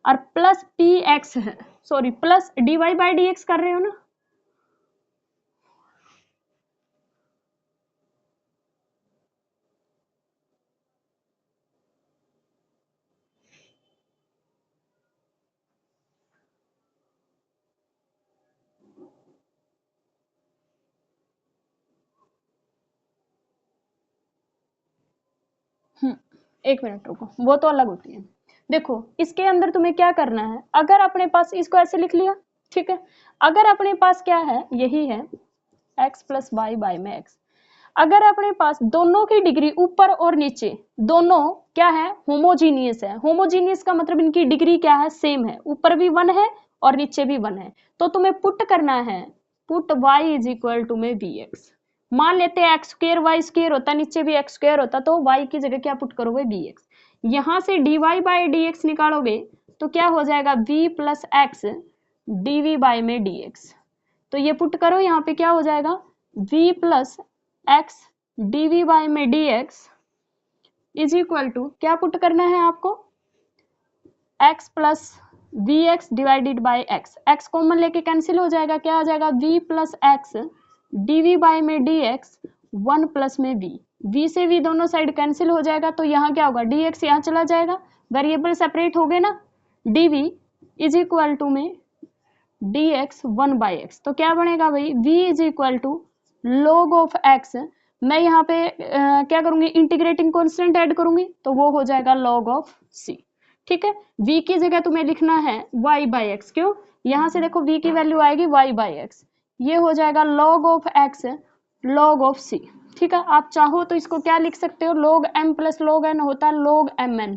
और प्लस पी एक्स है, sorry plus dy by D x कर रहे हो ना, एक मिनट रुको, वो तो अलग होती है। देखो इसके अंदर तुम्हें क्या करना है, अगर अपने पास इसको ऐसे लिख लिया, ठीक है, अगर अपने पास क्या है, यही है x प्लस वाई बाई में x, अगर अपने पास दोनों की डिग्री ऊपर और नीचे दोनों क्या है, होमोजीनियस है, होमोजीनियस का मतलब इनकी डिग्री क्या है, सेम है, ऊपर भी 1 है और नीचे भी 1 है, तो तुम्हें पुट करना है, put y is equal to में bx, मान लेते हैं एक्स स्क्र वाई स्क्र होता, नीचे भी एक्स स्क्र होता, तो y की जगह क्या पुट करोगे, bx, यहां से dy बाई dx निकालोगे तो क्या हो जाएगा, v plus x dv by में dx, तो ये पुट करो, यहाँ पे क्या हो जाएगा, v plus x dv by में dx इज इक्वल टू, क्या पुट करना है आपको, x plus v x divided by x, x common लेके कैंसिल हो जाएगा, क्या आ जाएगा, v plus x dv by में dx 1 प्लस में v से v दोनों साइड कैंसिल हो जाएगा, तो यहाँ क्या होगा, dx यहाँ चला जाएगा, वेरिएबल सेपरेट हो गए ना, dv इज इक्वल टू में dx 1 बाई एक्स, तो क्या बनेगा भाई, v is equal to log of x, मैं यहाँ पे क्या करूंगी, इंटीग्रेटिंग कॉन्स्टेंट ऐड करूंगी, तो वो हो जाएगा log ऑफ c, ठीक है। v की जगह तुम्हें लिखना है y बाई एक्स, क्यों, यहाँ से देखो v की वैल्यू आएगी y बाई एक्स, ये हो जाएगा log of x log of c, ठीक है। आप चाहो तो इसको क्या लिख सकते हो, log m plus log n होता है log mn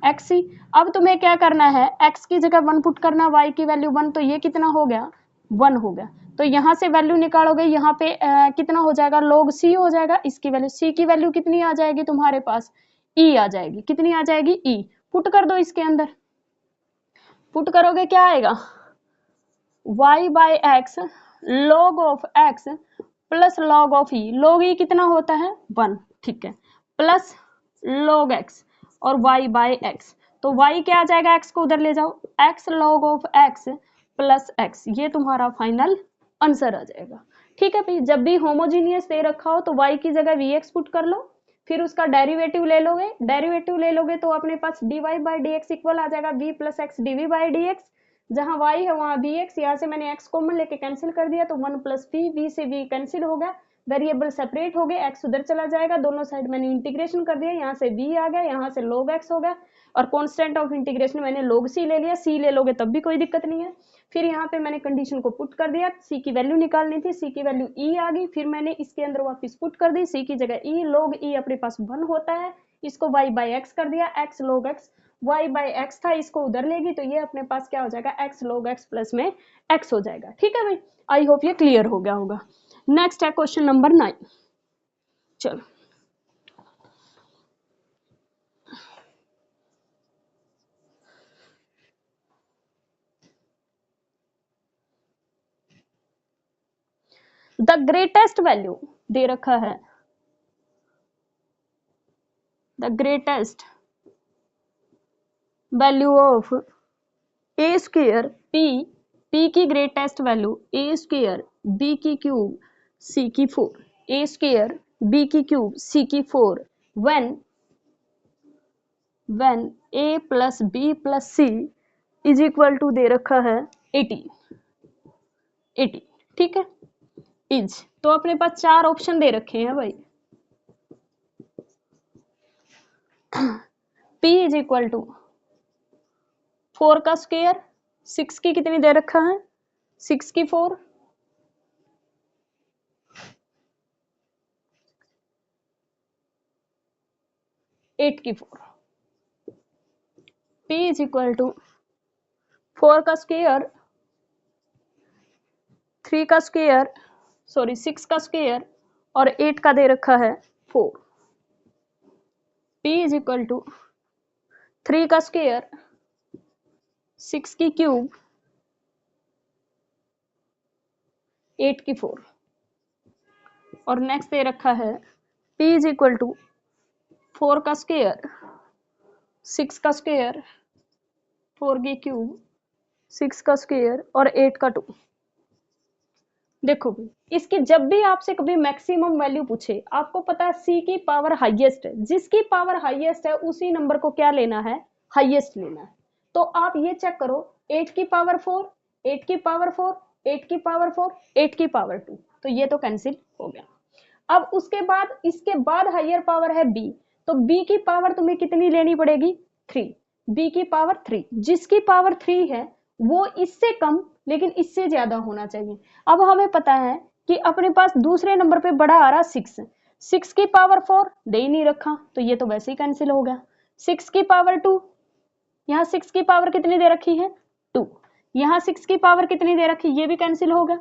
xc। अब तुम्हें क्या करना है, x की जगह 1 पुट करना, y की वैल्यू 1, तो ये कितना हो गया, 1 हो गया, तो यहाँ से वैल्यू निकालोगे, यहाँ पे कितना हो जाएगा, log c हो जाएगा, इसकी वैल्यू, c की वैल्यू कितनी आ जाएगी तुम्हारे पास, e आ जाएगी, कितनी आ जाएगी, e, पुट कर दो इसके अंदर, पुट करोगे क्या आएगा, y by x log of x plus log of e, log e कितना होता है 1, ठीक है, प्लस log x और y बाई x, तो y क्या आ जाएगा, x को उधर ले जाओ, x log of x plus x, ये तुम्हारा फाइनल आंसर आ जाएगा, ठीक है भाई। जब भी होमोजीनियस दे रखा हो तो y की जगह vx पुट कर लो, फिर उसका डेरिवेटिव ले लोगे, डेरिवेटिव ले लोगे तो अपने पास dy by D X equal आ जाएगा v plus X D by D X, जहां y है वहां vx, यहाँ से मैंने x कॉमन लेके कैंसिल कर दिया तो 1 प्लस v से v कैंसिल हो गया, वेरिएबल सेपरेट हो गए, x उधर चला जाएगा, दोनों साइड मैंने इंटीग्रेशन कर दिया, यहाँ से v आ गया, यहाँ से log x हो गया, और कांस्टेंट ऑफ इंटीग्रेशन मैंने log c ले लिया, c ले लोगे तब भी कोई दिक्कत नहीं है। फिर यहाँ पे मैंने कंडीशन को पुट कर दिया, c की वैल्यू निकालनी थी, c की वैल्यू e आ गई, फिर मैंने इसके अंदर वापस पुट कर दी, c की जगह e, log e अपने पास 1 होता है, इसको y बाई एक्स कर दिया, x log x, y by x था, इसको उधर लेगी तो ये अपने पास क्या हो जाएगा, x log x प्लस में x हो जाएगा। ठीक है भाई, आई होप ये क्लियर हो गया होगा। नेक्स्ट है क्वेश्चन नंबर 9। चलो द ग्रेटेस्ट वैल्यू दे रखा है, the greatest value of A square P, P की greatest value A square B की क्यूब सी की 4, ए स्क्वायर बी की क्यूब सी की 4 when a plus B plus C is equal to दे रखा है 18। ठीक है, इज तो अपने पास 4 ऑप्शन दे रखे हैं भाई, p इज इक्वल टू 4 का स्क्वायर, 6 की कितनी दे रखा है, 6 की 4, एट की 4, p इज इक्वल टू 4 का स्क्वायर, 3 का स्क्वायर, सॉरी 6 का स्क्वायर और 8 का दे रखा है 4, p इज इक्वल टू 3 का स्क्वायर, 6 की क्यूब, 8 की 4, और नेक्स्ट दे रखा है p इज इक्वल टू 4 का स्क्वायर, 6 का स्क्वायर, 4 की क्यूब, 6 का स्क्वायर और 8 का 2। देखो भी, इसकी जब भी आपसे कभी मैक्सिमम वैल्यू पूछे, आपको पता है c की पावर हाईएस्ट है, जिसकी पावर हाईएस्ट है उसी नंबर को क्या लेना है, हाईएस्ट लेना है। तो आप ये चेक करो, 8 की पावर 4, 8 की पावर 4, 8 की पावर 4, 8 की पावर 2, तो ये तो कैंसिल हो गया। अब उसके बाद इसके बाद हाइयर पावर है b, तो b की पावर तुम्हें कितनी लेनी पड़ेगी, 3, b की पावर 3, जिसकी पावर 3 है वो इससे कम लेकिन इससे ज्यादा होना चाहिए। अब हमें पता है कि अपने पास दूसरे नंबर पे बड़ा आ रहा 6, 6 की पावर 4 दे ही नहीं रखा, तो ये तो वैसे ही कैंसिल हो गया। 6 की पावर 2, यहाँ 6 की पावर कितनी दे रखी है, 2, यहाँ 6 की पावर कितनी दे रखी, ये भी कैंसिल हो गया,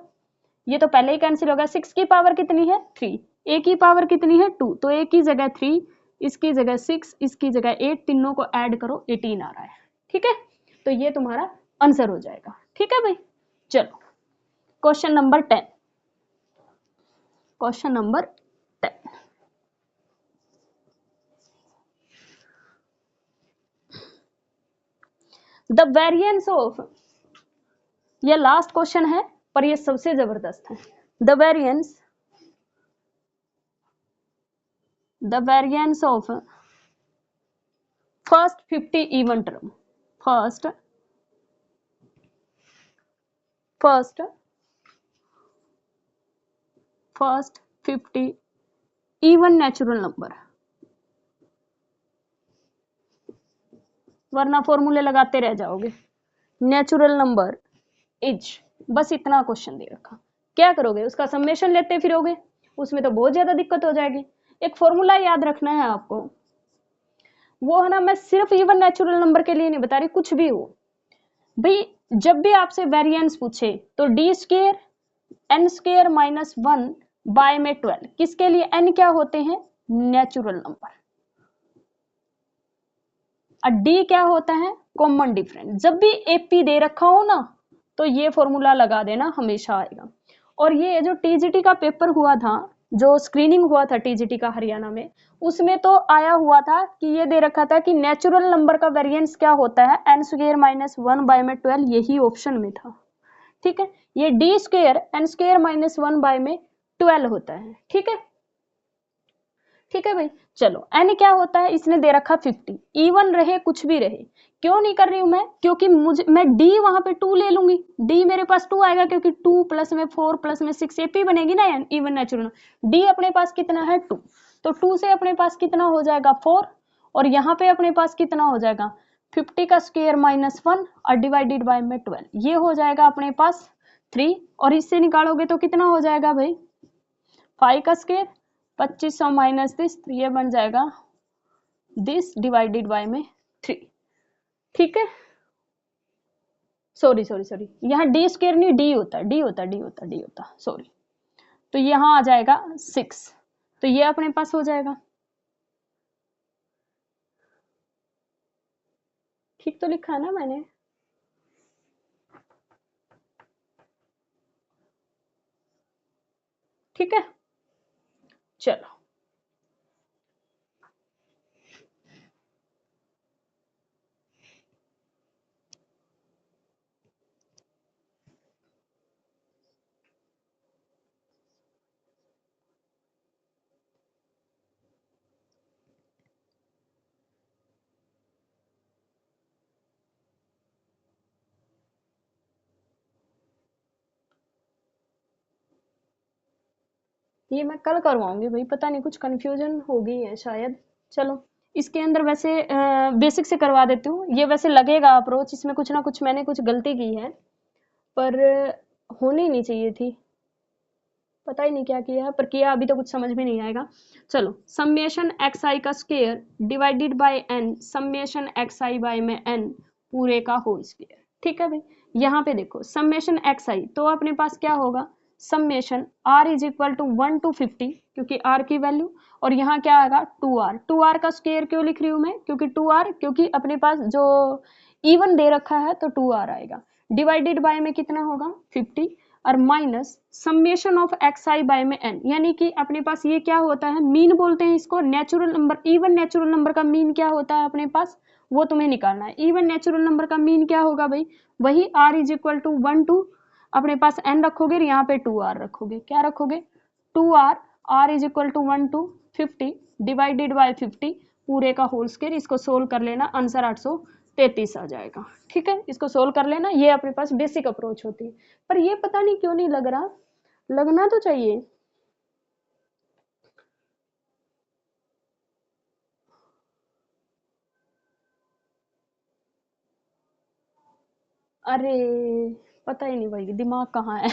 ये तो पहले ही कैंसिल हो गया। 6 की पावर कितनी है, 3, a की पावर कितनी है, 2, तो a की जगह 3, इसकी जगह 6, इसकी जगह 8, तीनों को ऐड करो 18 आ रहा है। ठीक है, तो ये तुम्हारा आंसर हो जाएगा। ठीक है भाई, चलो question number 10, question number 10, the variance of, ये लास्ट क्वेश्चन है पर ये सबसे जबरदस्त है। The variance of first 50 even term, first 50 even natural number, वरना फॉर्मूले लगाते रह जाओगे। नेचुरल नंबर इज, बस इतना क्वेश्चन दे रखा, क्या करोगे, उसका समेशन लेते फिरोगे, उसमें तो बहुत ज्यादा दिक्कत हो जाएगी। एक फॉर्मूला याद रखना है आपको, वो है ना, मैं सिर्फ इवन नेचुरल नंबर के लिए नहीं बता रही, कुछ भी हो भाई, जब भी आपसे वेरिएंस पूछे तो d square n square minus 1 by में 12, किसके लिए, एन क्या होते हैं, नेचुरल नंबर, और डी क्या होता है, कॉमन डिफरेंस। जब भी एपी दे रखा हो ना तो ये फॉर्मूला लगा देना, हमेशा आएगा। और ये जो टीजीटी का पेपर हुआ था, जो स्क्रीनिंग हुआ था टीजीटी का हरियाणा में, उसमें तो आया हुआ था कि ये दे रखा था कि नेचुरल नंबर का वेरिएंस क्या होता है, एन स्क्वायर माइनस 1 बाय में 12, यही ऑप्शन में था। ठीक है, ये d square n square minus 1 by में 12 होता है। ठीक है, ठीक है भाई। चलो n क्या होता है, इसने दे रखा 50, इवन रहे कुछ भी रहे, क्यों नहीं कर रही हूं मैं, क्योंकि मैं d वहां पे 2 ले लूंगी, d मेरे पास 2 आएगा क्योंकि 2 प्लस में 4 प्लस में 6 एपी बनेगी ना इवन नेचुरल। d अपने पास कितना है 2, तो 2 से अपने पास कितना हो जाएगा 4, और यहाँ पे अपने पास कितना हो जाएगा 50 का स्क्वायर माइनस 1 और डिवाइडेड बाय में 12, ये हो जाएगा अपने पास 3, और इससे निकालोगे तो कितना हो जाएगा भाई 5 का स्क्वायर 2500 माइनस दिस, तो ये बन जाएगा दिस डिवाइडेड बाय में 3। ठीक है, सॉरी यहाँ डी स्क्वायर नहीं डी होता, सॉरी, तो यहाँ आ जाएगा 6, तो ये अपने पास हो जाएगा। ठीक तो लिखा है ना मैंने? ठीक है, चलो ये मैं कल करवाऊंगी भाई, पता नहीं कुछ कंफ्यूजन हो गई है शायद। चलो इसके अंदर वैसे बेसिक से करवा देती हूँ, ये वैसे लगेगा अप्रोच, इसमें कुछ ना कुछ मैंने कुछ गलती की है, पर होनी नहीं चाहिए थी, पता ही नहीं क्या किया है, पर किया अभी तो कुछ समझ में नहीं आएगा। चलो समेशन एक्स आई का square divided by n summation x i by में एन पूरे का होल स्क्वायर। ठीक है भाई, यहाँ पे देखो समेशन एक्स आई, तो अपने पास क्या होगा summation r is equal to 1 to 50, क्योंकि r की वैल्यू, और यहाँ क्या आएगा 2r का स्क्वायर क्यों लिख रही हूँ मैं, क्योंकि 2r, क्योंकि अपने पास जो इवन दे रखा है तो 2r आएगा, डिवाइडेड बाय में कितना होगा 50, और minus summation of x i by में एन, यानी कि अपने पास ये क्या होता है मीन बोलते हैं इसको, natural number, even natural number का मीन क्या होता है अपने पास, वो तुम्हें निकालना है। इवन नेचुरल नंबर का मीन क्या होगा भाई, वही r is equal to 1 to अपने पास n रखोगे और यहाँ पे 2r रखोगे, क्या रखोगे 2r, r is equal to 1 to 50 divided by 50 पूरे का होल स्क्वायर, इसको सोल्व कर लेना, आंसर 833 आ जाएगा। ठीक है, इसको सोल्व कर लेना, ये अपने पास बेसिक अप्रोच होती है, पर ये पता नहीं क्यों नहीं लग रहा, लगना तो चाहिए। अरे पता ही नहीं भाई दिमाग कहाँ है।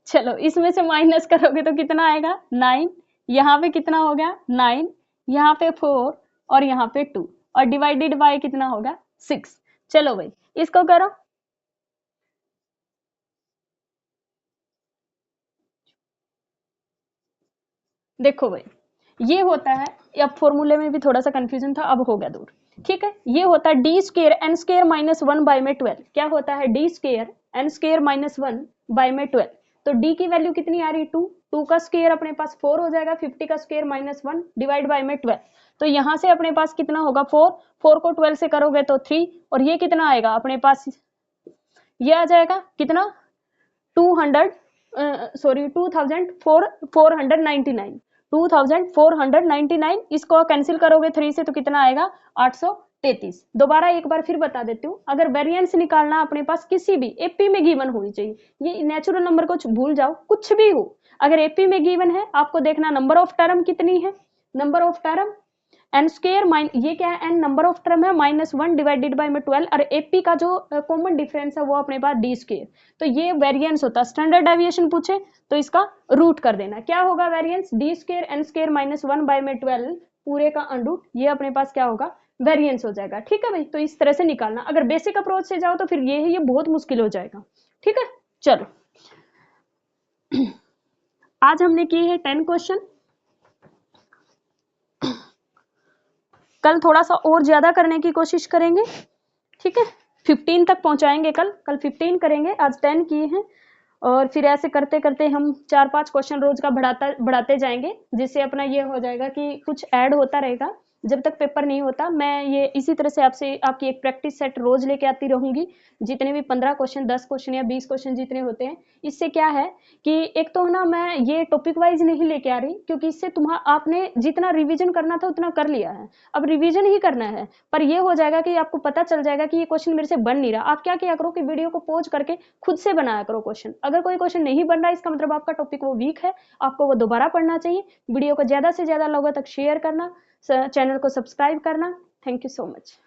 चलो इसमें से माइनस करोगे तो कितना आएगा 9, यहाँ पे कितना हो गया 9, यहाँ पे 4 और यहाँ पे 2, और डिवाइडेड बाय कितना होगा 6। चलो भाई इसको करो, देखो भाई ये होता है, अब फॉर्मूले में भी थोड़ा सा कंफ्यूजन था, अब हो गया दूर। ठीक है, ये होता है d square n square minus 1 by में 12, क्या होता है d square n square minus 1 by में 12, तो डी की वैल्यू कितनी आ रही 2, 2 का स्क्वायर अपने पास 4 हो जाएगा, 50 का स्क्वायर माइनस 1 डिवाइड बाय में 12, तो यहाँ से अपने पास कितना होगा 4, 4 को 12 से करोगे तो 3, और ये कितना आएगा अपने पास, ये आ जाएगा कितना 200 सॉरी 2499, 2499, इसको कैंसिल करोगे 3 से तो कितना आएगा 833। दोबारा एक बार फिर बता देती हूँ, अगर वेरिएंस निकालना अपने पास किसी भी एपी में गिवन होनी चाहिए, ये नेचुरल नंबर को भूल जाओ, कुछ भी हो, अगर एपी में गिवन है आपको देखना नंबर ऑफ टर्म कितनी है, number of term n square ये क्या है एन नंबर ऑफ टर्म है -1 डिवाइडेड बाय में 12, और एपी का जो कॉमन डिफरेंस है वो अपने पास डी स्क्वायर, तो ये वेरिएंस होता है। स्टैंडर्ड डेविएशन पूछे तो इसका रूट कर देना, क्या होगा variance d square n square -1 by में 12 पूरे का अनरूट, ये अपने पास क्या होगा वेरिएंस हो जाएगा। ठीक है भाई, तो इस तरह से निकालना, अगर बेसिक अप्रोच से जाओ तो फिर ये है, ये बहुत मुश्किल हो जाएगा। ठीक है, चलो आज हमने किए हैं 10 क्वेश्चन, कल थोड़ा सा और ज्यादा करने की कोशिश करेंगे। ठीक है, 15 तक पहुंचाएंगे, कल 15 करेंगे, आज 10 किए हैं, और फिर ऐसे करते करते हम 4-5 क्वेश्चन रोज का बढ़ाते जाएंगे, जिससे अपना ये हो जाएगा कि कुछ ऐड होता रहेगा, जब तक पेपर नहीं होता मैं ये इसी तरह से आपसे आपकी एक प्रैक्टिस सेट रोज लेके आती रहूंगी। जितने भी 15 क्वेश्चन, 10 क्वेश्चन या 20 क्वेश्चन जितने होते हैं, इससे क्या है कि एक तो ना मैं ये टॉपिक वाइज नहीं लेके आ रही, क्योंकि इससे तुम्हारा आपने जितना रिवीजन करना था उतना कर लिया है, अब रिवीजन ही करना है। पर ये हो जाएगा कि आपको पता चल जाएगा कि ये क्वेश्चन मेरे से बन नहीं रहा। आप क्या किया करो कि वीडियो को पॉज करके खुद से बनाया करो क्वेश्चन। अगर कोई क्वेश्चन नहीं बन रहा है, इसका मतलब आपका टॉपिक वो वीक है, आपको वो दोबारा पढ़ना चाहिए। वीडियो को ज़्यादा से ज़्यादा लोगों तक शेयर करना, चैनल को सब्सक्राइब करना। Thank you so much.